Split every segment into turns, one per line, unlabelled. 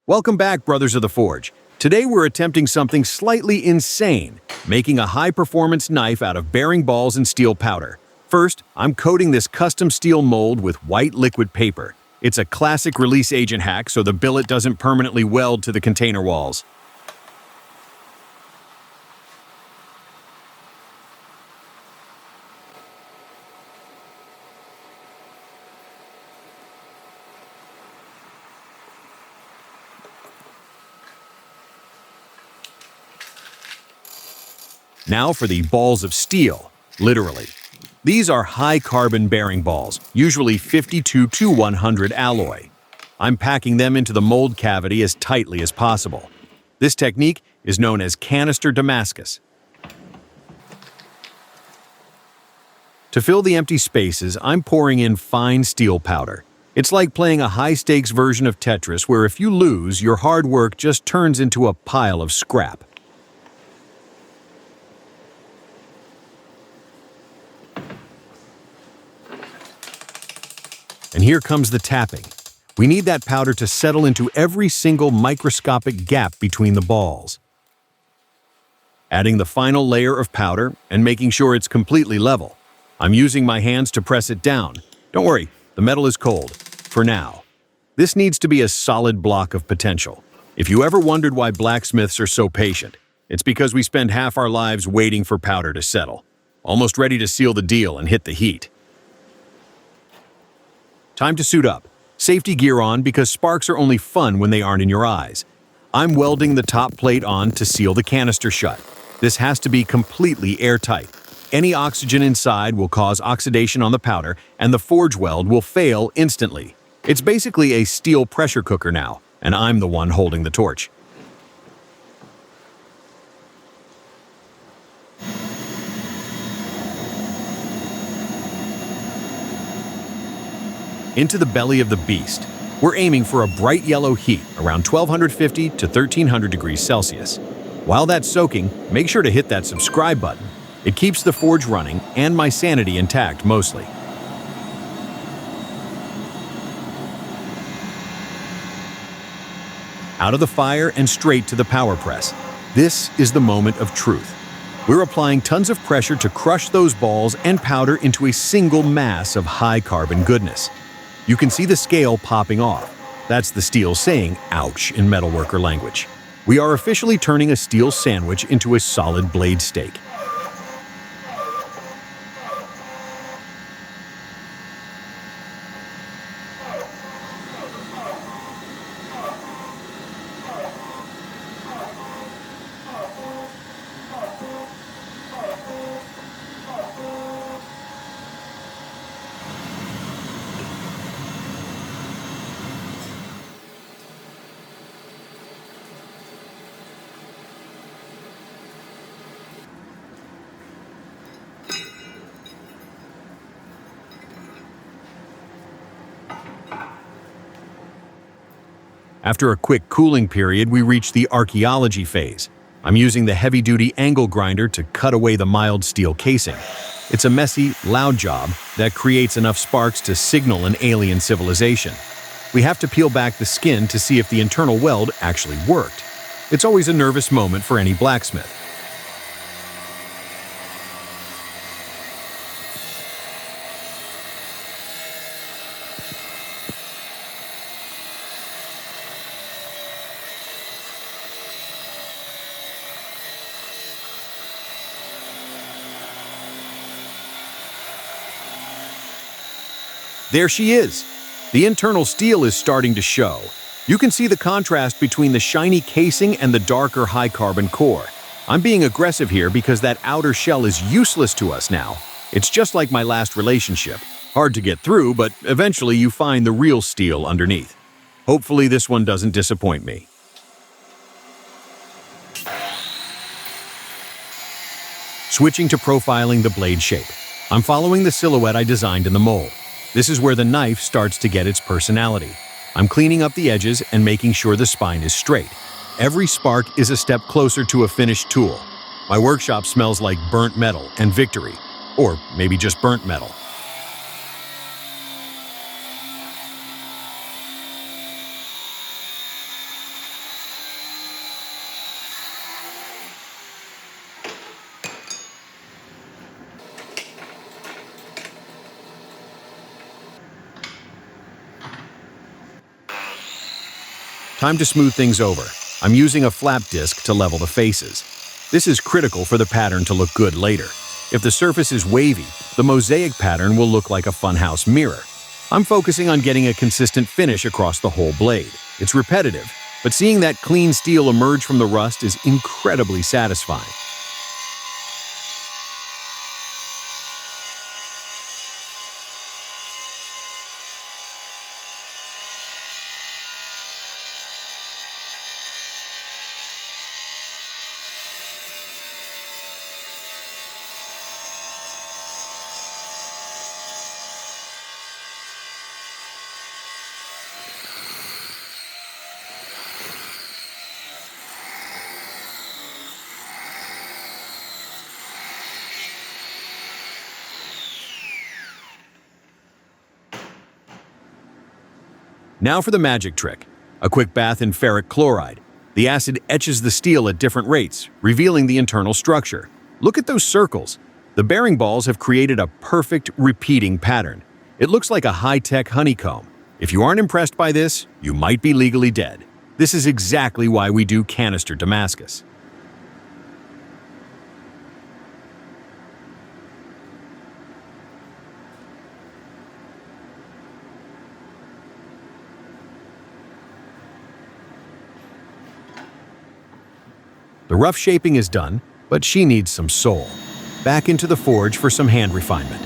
Welcome back, Brothers of the Forge. Today we're attempting something slightly insane, making a high-performance knife out of bearing balls and steel powder. First, I'm coating this custom steel mold with white liquid paper. It's a classic release agent hack so the billet doesn't permanently weld to the container walls. Now for the balls of steel, literally. These are high-carbon bearing balls, usually 52-100 alloy. I'm packing them into the mold cavity as tightly as possible. This technique is known as Canister Damascus. To fill the empty spaces, I'm pouring in fine steel powder. It's like playing a high-stakes version of Tetris where if you lose, your hard work just turns into a pile of scrap. And here comes the tapping. We need that powder to settle into every single microscopic gap between the balls. Adding the final layer of powder and making sure it's completely level. I'm using my hands to press it down. Don't worry, the metal is cold, for now. This needs to be a solid block of potential. If you ever wondered why blacksmiths are so patient, it's because we spend half our lives waiting for powder to settle, almost ready to seal the deal and hit the heat. Time to suit up. Safety gear on because sparks are only fun when they aren't in your eyes. I'm welding the top plate on to seal the canister shut. This has to be completely airtight. Any oxygen inside will cause oxidation on the powder and the forge weld will fail instantly. It's basically a steel pressure cooker now, and I'm the one holding the torch. Into the belly of the beast. We're aiming for a bright yellow heat around 1250 to 1300 degrees Celsius. While that's soaking, make sure to hit that subscribe button. It keeps the forge running and my sanity intact mostly. Out of the fire and straight to the power press. This is the moment of truth. We're applying tons of pressure to crush those balls and powder into a single mass of high-carbon goodness. You can see the scale popping off. That's the steel saying, ouch, in metalworker language. We are officially turning a steel sandwich into a solid blade steak. After a quick cooling period, we reach the archaeology phase. I'm using the heavy-duty angle grinder to cut away the mild steel casing. It's a messy, loud job that creates enough sparks to signal an alien civilization. We have to peel back the skin to see if the internal weld actually worked. It's always a nervous moment for any blacksmith. There she is. The internal steel is starting to show. You can see the contrast between the shiny casing and the darker high-carbon core. I'm being aggressive here because that outer shell is useless to us now. It's just like my last relationship. Hard to get through, but eventually you find the real steel underneath. Hopefully this one doesn't disappoint me. Switching to profiling the blade shape. I'm following the silhouette I designed in the mold. This is where the knife starts to get its personality. I'm cleaning up the edges and making sure the spine is straight. Every spark is a step closer to a finished tool. My workshop smells like burnt metal and victory, or maybe just burnt metal. Time to smooth things over. I'm using a flap disc to level the faces. This is critical for the pattern to look good later. If the surface is wavy, the mosaic pattern will look like a funhouse mirror. I'm focusing on getting a consistent finish across the whole blade. It's repetitive, but seeing that clean steel emerge from the rust is incredibly satisfying. Now for the magic trick. A quick bath in ferric chloride. The acid etches the steel at different rates, revealing the internal structure. Look at those circles. The bearing balls have created a perfect, repeating pattern. It looks like a high-tech honeycomb. If you aren't impressed by this, you might be legally dead. This is exactly why we do Canister Damascus. The rough shaping is done, but she needs some soul. Back into the forge for some hand refinement.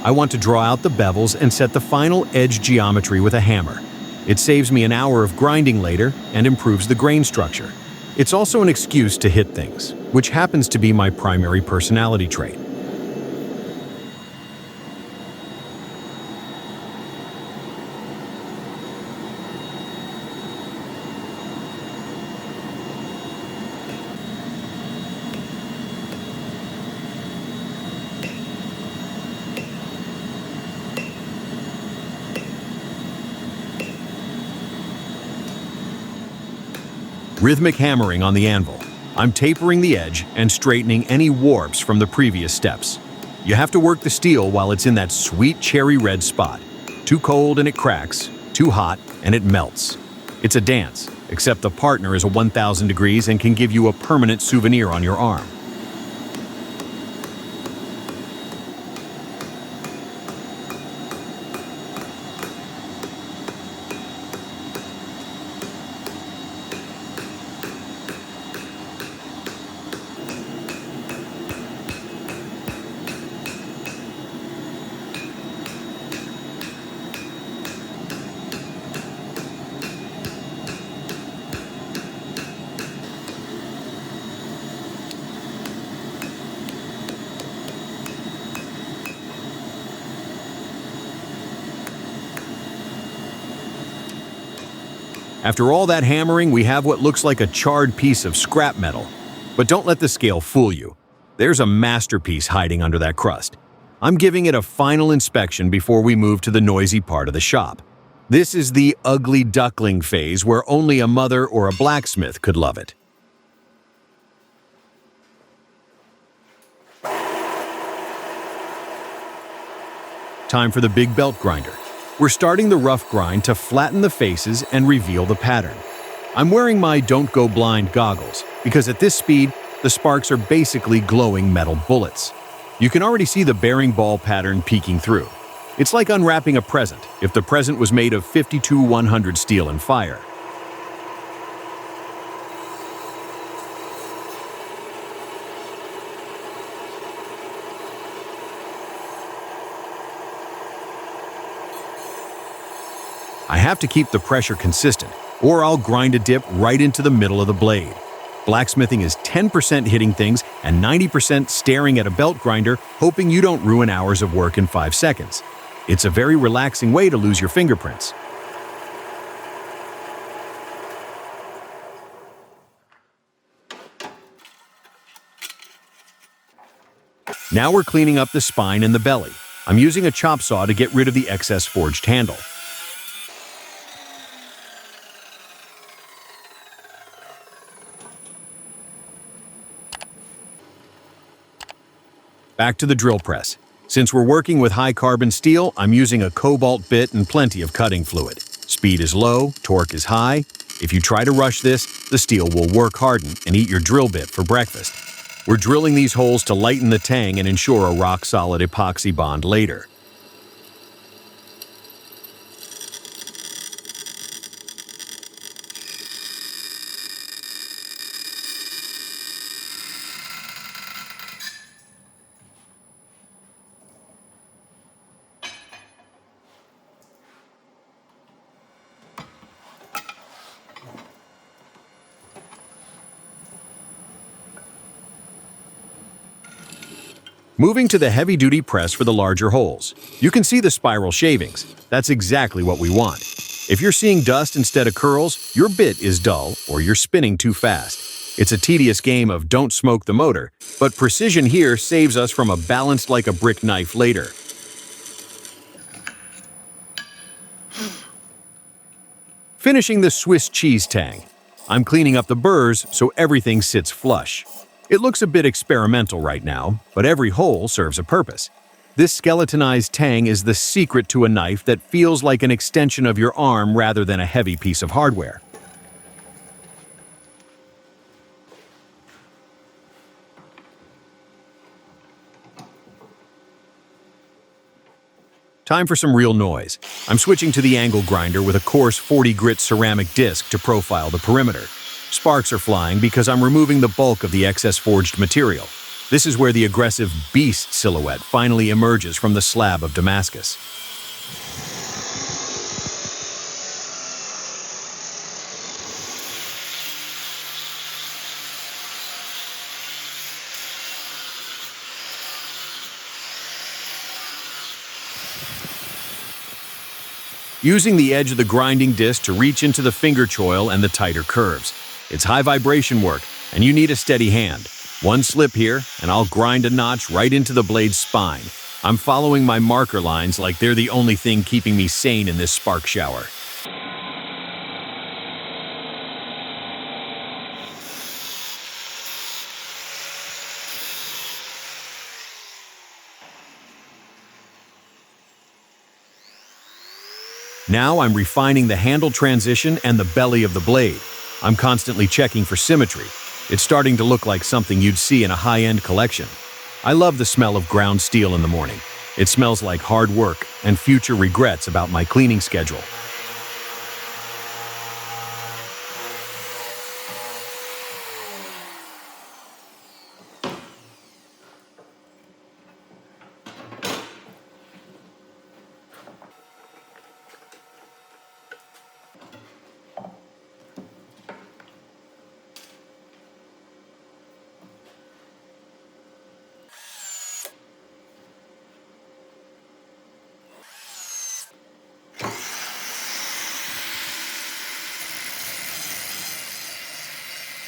I want to draw out the bevels and set the final edge geometry with a hammer. It saves me an hour of grinding later and improves the grain structure. It's also an excuse to hit things, which happens to be my primary personality trait. Rhythmic hammering on the anvil. I'm tapering the edge and straightening any warps from the previous steps. You have to work the steel while it's in that sweet cherry red spot. Too cold and it cracks, too hot and it melts. It's a dance, except the partner is a 1000 degrees and can give you a permanent souvenir on your arm. After all that hammering, we have what looks like a charred piece of scrap metal. But don't let the scale fool you. There's a masterpiece hiding under that crust. I'm giving it a final inspection before we move to the noisy part of the shop. This is the ugly duckling phase where only a mother or a blacksmith could love it. Time for the big belt grinder. We're starting the rough grind to flatten the faces and reveal the pattern. I'm wearing my Don't Go Blind goggles because at this speed, the sparks are basically glowing metal bullets. You can already see the bearing ball pattern peeking through. It's like unwrapping a present if the present was made of 52-100 steel and fire. I have to keep the pressure consistent, or I'll grind a dip right into the middle of the blade. Blacksmithing is 10% hitting things and 90% staring at a belt grinder, hoping you don't ruin hours of work in 5 seconds. It's a very relaxing way to lose your fingerprints. Now we're cleaning up the spine and the belly. I'm using a chop saw to get rid of the excess forged handle. Back to the drill press. Since we're working with high-carbon steel, I'm using a cobalt bit and plenty of cutting fluid. Speed is low, torque is high. If you try to rush this, the steel will work harden and eat your drill bit for breakfast. We're drilling these holes to lighten the tang and ensure a rock-solid epoxy bond later. Moving to the heavy-duty press for the larger holes. You can see the spiral shavings. That's exactly what we want. If you're seeing dust instead of curls, your bit is dull or you're spinning too fast. It's a tedious game of don't smoke the motor, but precision here saves us from a balanced like a brick knife later. Finishing the Swiss cheese tang. I'm cleaning up the burrs so everything sits flush. It looks a bit experimental right now, but every hole serves a purpose. This skeletonized tang is the secret to a knife that feels like an extension of your arm rather than a heavy piece of hardware. Time for some real noise. I'm switching to the angle grinder with a coarse 40 grit ceramic disc to profile the perimeter. Sparks are flying because I'm removing the bulk of the excess forged material. This is where the aggressive beast silhouette finally emerges from the slab of Damascus. Using the edge of the grinding disc to reach into the finger choil and the tighter curves. It's high vibration work, and you need a steady hand. One slip here, and I'll grind a notch right into the blade's spine. I'm following my marker lines like they're the only thing keeping me sane in this spark shower. Now I'm refining the handle transition and the belly of the blade. I'm constantly checking for symmetry. It's starting to look like something you'd see in a high-end collection. I love the smell of ground steel in the morning. It smells like hard work and future regrets about my cleaning schedule.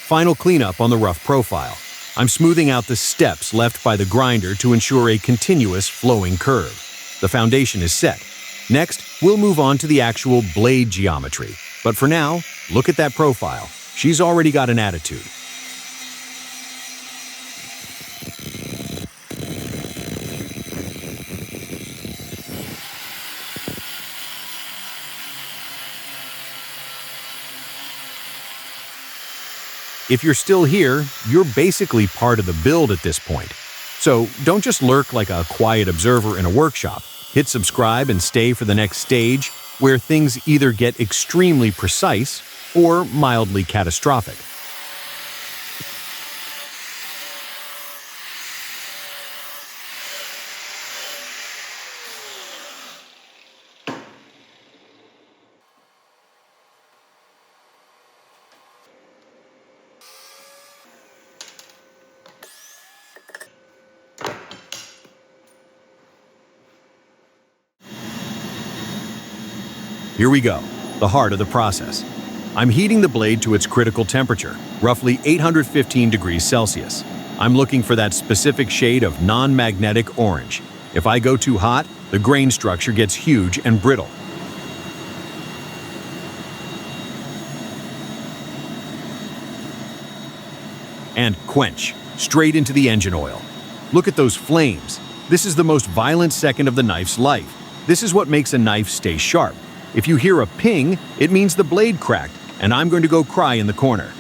Final cleanup on the rough profile. I'm smoothing out the steps left by the grinder to ensure a continuous flowing curve. The foundation is set. Next, we'll move on to the actual blade geometry. But for now, look at that profile. She's already got an attitude. If you're still here, you're basically part of the build at this point. So don't just lurk like a quiet observer in a workshop. Hit subscribe and stay for the next stage, where things either get extremely precise or mildly catastrophic. Here we go, the heart of the process. I'm heating the blade to its critical temperature, roughly 815 degrees Celsius. I'm looking for that specific shade of non-magnetic orange. If I go too hot, the grain structure gets huge and brittle. And quench, straight into the engine oil. Look at those flames. This is the most violent second of the knife's life. This is what makes a knife stay sharp. If you hear a ping, it means the blade cracked, and I'm going to go cry in the corner.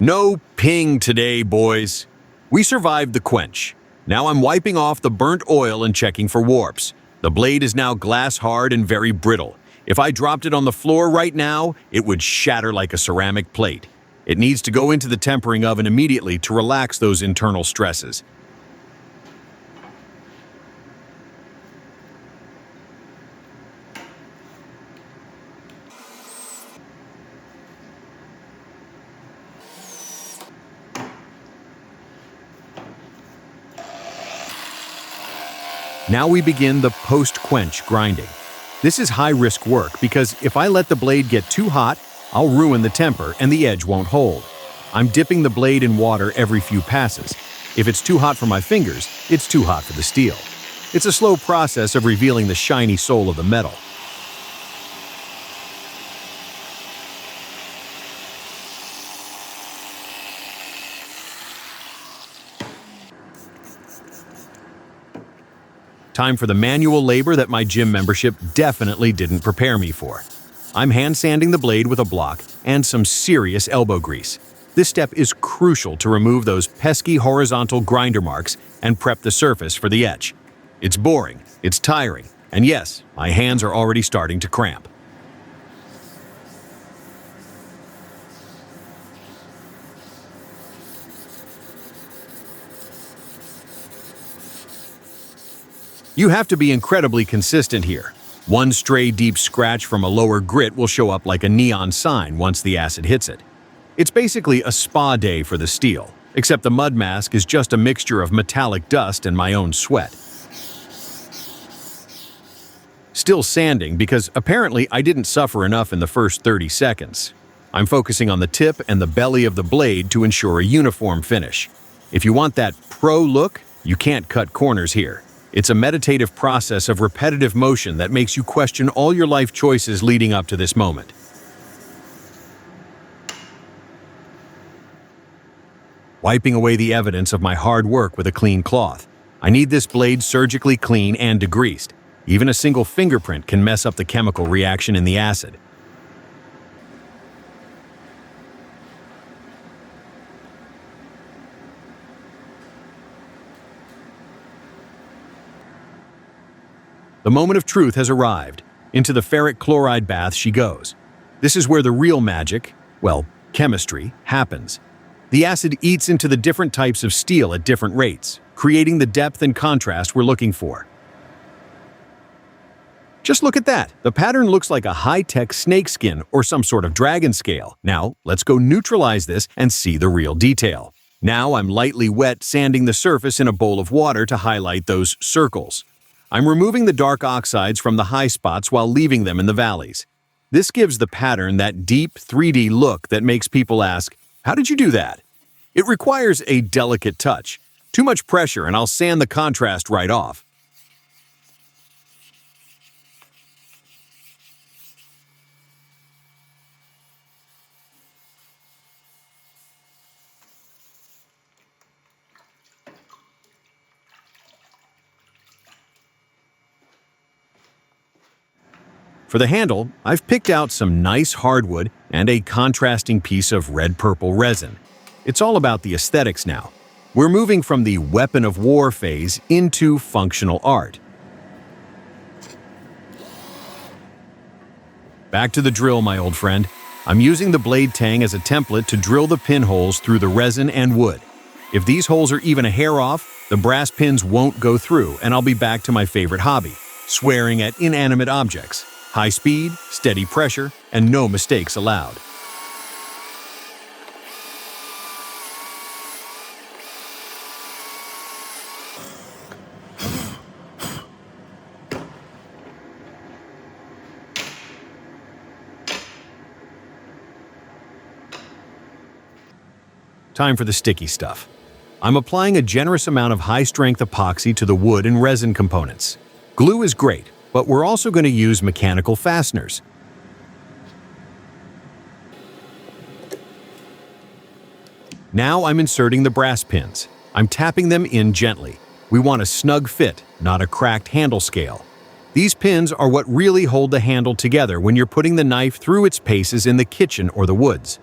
No ping today, boys. We survived the quench. Now I'm wiping off the burnt oil and checking for warps. The blade is now glass hard and very brittle. If I dropped it on the floor right now, it would shatter like a ceramic plate. It needs to go into the tempering oven immediately to relax those internal stresses. Now we begin the post-quench grinding. This is high-risk work because if I let the blade get too hot, I'll ruin the temper and the edge won't hold. I'm dipping the blade in water every few passes. If it's too hot for my fingers, it's too hot for the steel. It's a slow process of revealing the shiny soul of the metal. Time for the manual labor that my gym membership definitely didn't prepare me for. I'm hand sanding the blade with a block and some serious elbow grease. This step is crucial to remove those pesky horizontal grinder marks and prep the surface for the etch. It's boring, it's tiring, and yes, my hands are already starting to cramp. You have to be incredibly consistent here. One stray deep scratch from a lower grit will show up like a neon sign once the acid hits it. It's basically a spa day for the steel, except the mud mask is just a mixture of metallic dust and my own sweat. Still sanding because apparently I didn't suffer enough in the first 30 seconds. I'm focusing on the tip and the belly of the blade to ensure a uniform finish. If you want that pro look, you can't cut corners here. It's a meditative process of repetitive motion that makes you question all your life choices leading up to this moment. Wiping away the evidence of my hard work with a clean cloth. I need this blade surgically clean and degreased. Even a single fingerprint can mess up the chemical reaction in the acid. The moment of truth has arrived. Into the ferric chloride bath she goes. This is where the real magic, well, chemistry, happens. The acid eats into the different types of steel at different rates, creating the depth and contrast we're looking for. Just look at that. The pattern looks like a high-tech snakeskin or some sort of dragon scale. Now, let's go neutralize this and see the real detail. Now I'm lightly wet sanding the surface in a bowl of water to highlight those circles. I'm removing the dark oxides from the high spots while leaving them in the valleys. This gives the pattern that deep 3D look that makes people ask, how did you do that? It requires a delicate touch. Too much pressure and I'll sand the contrast right off. For the handle, I've picked out some nice hardwood and a contrasting piece of red-purple resin. It's all about the aesthetics now. We're moving from the weapon of war phase into functional art. Back to the drill, my old friend. I'm using the blade tang as a template to drill the pinholes through the resin and wood. If these holes are even a hair off, the brass pins won't go through and I'll be back to my favorite hobby, swearing at inanimate objects. High speed, steady pressure, and no mistakes allowed. Time for the sticky stuff. I'm applying a generous amount of high-strength epoxy to the wood and resin components. Glue is great, but we're also going to use mechanical fasteners. Now I'm inserting the brass pins. I'm tapping them in gently. We want a snug fit, not a cracked handle scale. These pins are what really hold the handle together when you're putting the knife through its paces in the kitchen or the woods.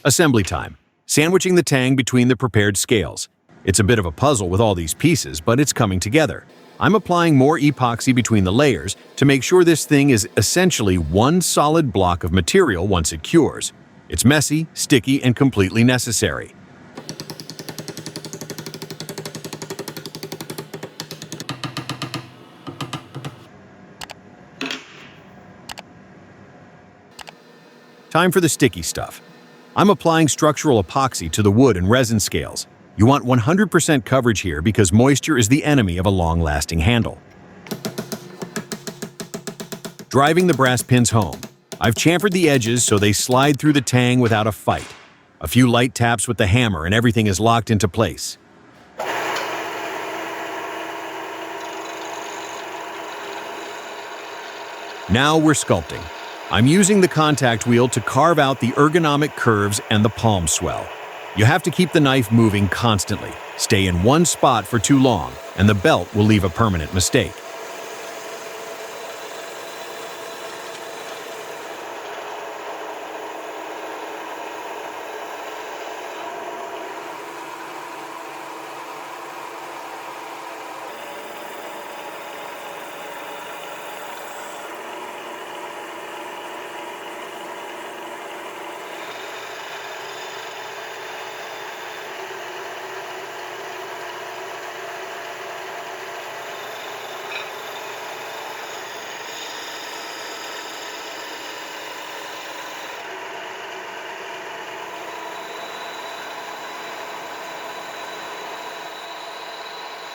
Assembly time. Sandwiching the tang between the prepared scales. It's a bit of a puzzle with all these pieces, but it's coming together. I'm applying more epoxy between the layers to make sure this thing is essentially one solid block of material once it cures. It's messy, sticky, and completely necessary. Time for the sticky stuff. I'm applying structural epoxy to the wood and resin scales. You want 100% coverage here because moisture is the enemy of a long-lasting handle. Driving the brass pins home. I've chamfered the edges so they slide through the tang without a fight. A few light taps with the hammer and everything is locked into place. Now we're sculpting. I'm using the contact wheel to carve out the ergonomic curves and the palm swell. You have to keep the knife moving constantly. Stay in one spot for too long, and the belt will leave a permanent mistake.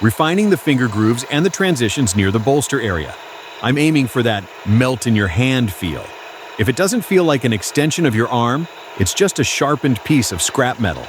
Refining the finger grooves and the transitions near the bolster area. I'm aiming for that melt-in-your-hand feel. If it doesn't feel like an extension of your arm, it's just a sharpened piece of scrap metal.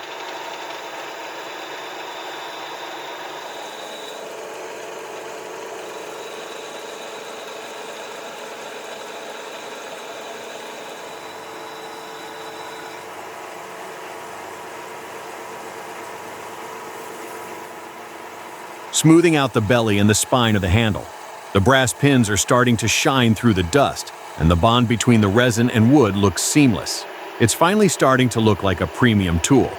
Smoothing out the belly and the spine of the handle. The brass pins are starting to shine through the dust, and the bond between the resin and wood looks seamless. It's finally starting to look like a premium tool.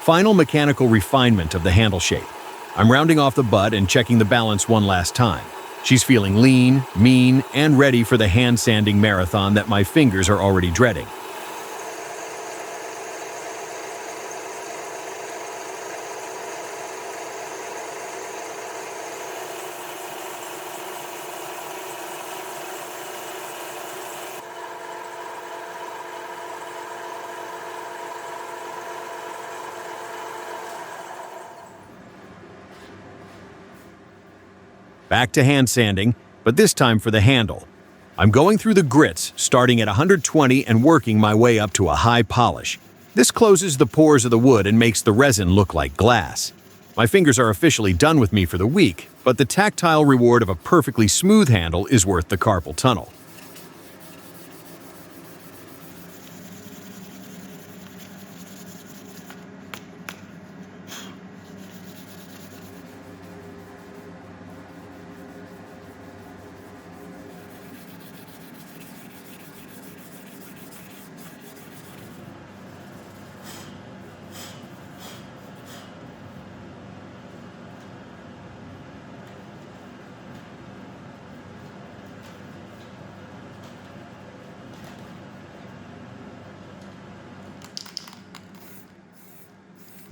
Final mechanical refinement of the handle shape. I'm rounding off the butt and checking the balance one last time. She's feeling lean, mean, and ready for the hand sanding marathon that my fingers are already dreading. Back to hand sanding, but this time for the handle. I'm going through the grits, starting at 120 and working my way up to a high polish. This closes the pores of the wood and makes the resin look like glass. My fingers are officially done with me for the week, but the tactile reward of a perfectly smooth handle is worth the carpal tunnel.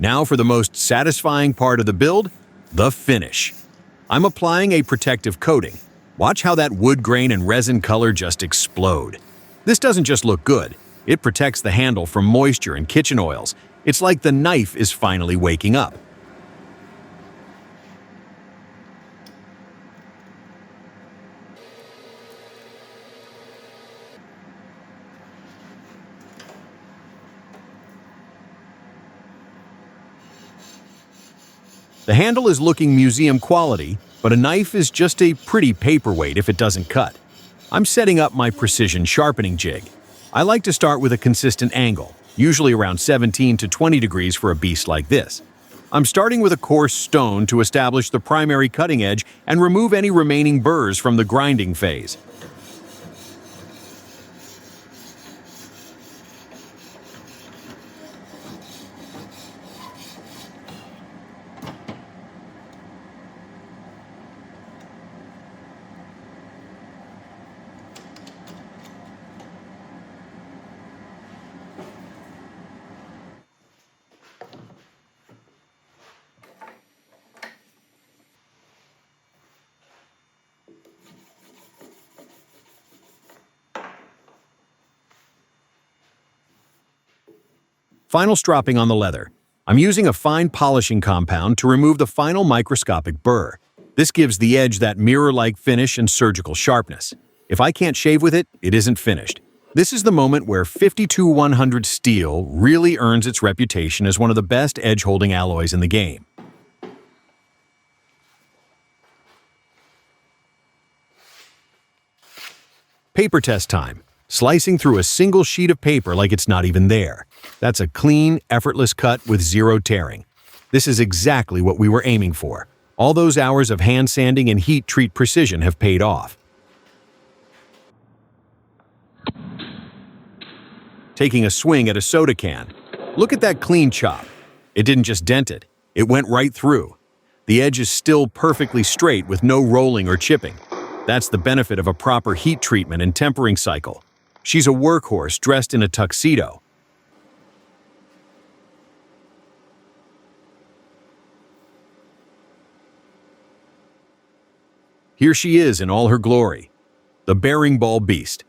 Now for the most satisfying part of the build, the finish. I'm applying a protective coating. Watch how that wood grain and resin color just explode. This doesn't just look good, it protects the handle from moisture and kitchen oils. It's like the knife is finally waking up. The handle is looking museum quality, but a knife is just a pretty paperweight if it doesn't cut. I'm setting up my precision sharpening jig. I like to start with a consistent angle, usually around 17 to 20 degrees for a beast like this. I'm starting with a coarse stone to establish the primary cutting edge and remove any remaining burrs from the grinding phase. Final stropping on the leather. I'm using a fine polishing compound to remove the final microscopic burr. This gives the edge that mirror-like finish and surgical sharpness. If I can't shave with it, it isn't finished. This is the moment where 52-100 steel really earns its reputation as one of the best edge-holding alloys in the game. Paper test time. Slicing through a single sheet of paper like it's not even there. That's a clean, effortless cut with zero tearing. This is exactly what we were aiming for. All those hours of hand sanding and heat treat precision have paid off. Taking a swing at a soda can. Look at that clean chop. It didn't just dent it, it went right through. The edge is still perfectly straight with no rolling or chipping. That's the benefit of a proper heat treatment and tempering cycle. She's a workhorse dressed in a tuxedo. Here she is in all her glory, the bearing ball beast.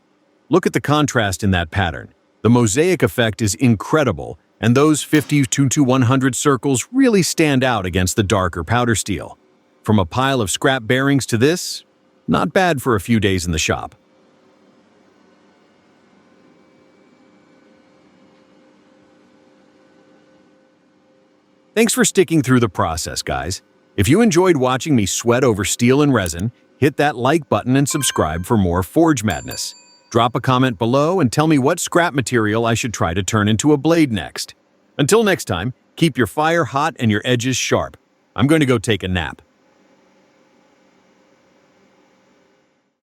Look at the contrast in that pattern. The mosaic effect is incredible, and those 52-100 circles really stand out against the darker powder steel. From a pile of scrap bearings to this, not bad for a few days in the shop. Thanks for sticking through the process, guys. If you enjoyed watching me sweat over steel and resin, hit that like button and subscribe for more Forge Madness. Drop a comment below and tell me what scrap material I should try to turn into a blade next. Until next time, keep your fire hot and your edges sharp. I'm going to go take a nap.